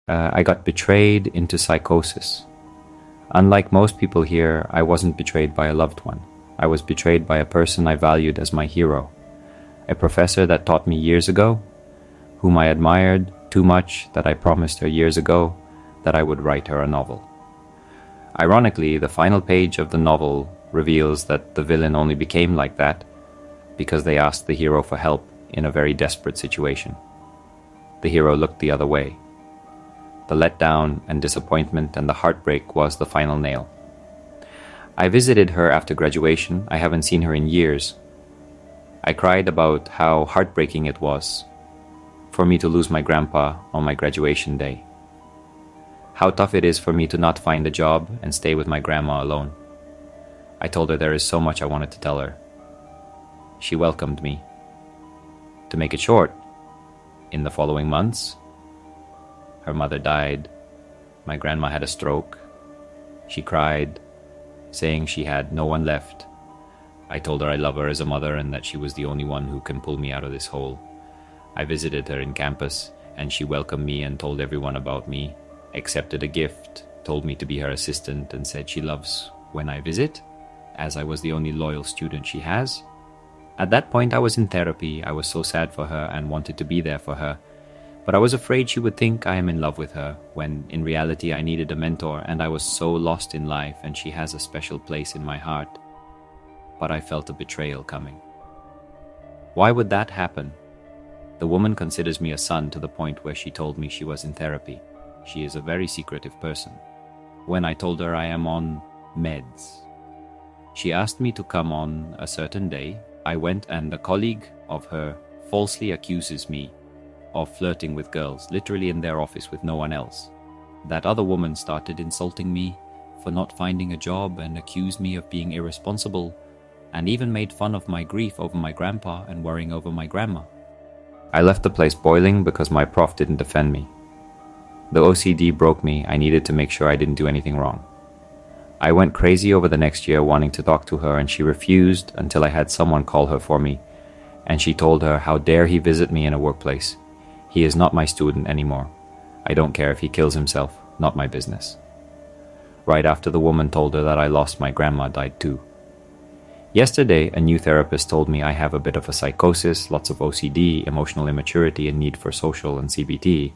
I got betrayed into psychosis. Unlike most people here, I wasn't betrayed by a loved one. I was betrayed by a person I valued as my hero, a professor that taught me years ago, whom I admired too much that I promised her years ago that I would write her a novel. Ironically, the final page of the novel reveals that the villain only became like that because they asked the hero for help in a very desperate situation. The hero looked the other way. The letdown and disappointment and the heartbreak was the final nail. I visited her after graduation. I haven't seen her in years. I cried about how heartbreaking it was for me to lose my grandpa on my graduation day. How tough it is for me to not find a job and stay with my grandma alone. I told her there is so much I wanted to tell her. She welcomed me. To make it short, in the following months, her mother died. My grandma had a stroke. She cried, saying she had no one left. I told her I love her as a mother and that she was the only one who can pull me out of this hole. I visited her in campus, and she welcomed me and told everyone about me, accepted a gift, told me to be her assistant, and said she loves when I visit, as I was the only loyal student she has. At that point, I was in therapy. I was so sad for her and wanted to be there for her. But I was afraid she would think I am in love with her, when in reality I needed a mentor and I was so lost in life, and she has a special place in my heart. But I felt a betrayal coming. Why would that happen? The woman considers me a son to the point where she told me she was in therapy. She is a very secretive person. When I told her I am on meds, she asked me to come on a certain day. I went, and a colleague of her falsely accuses me of flirting with girls, literally in their office with no one else. That other woman started insulting me for not finding a job and accused me of being irresponsible, and even made fun of my grief over my grandpa and worrying over my grandma. I left the place boiling because my prof didn't defend me. The OCD broke me. I needed to make sure I didn't do anything wrong. I went crazy over the next year wanting to talk to her, and she refused until I had someone call her for me, and she told her, how dare he visit me in a workplace. He is not my student anymore. I don't care if he kills himself, not my business. Right after the woman told her that I lost my grandma died too. Yesterday, a new therapist told me I have a bit of a psychosis, lots of OCD, emotional immaturity, and need for social and CBT.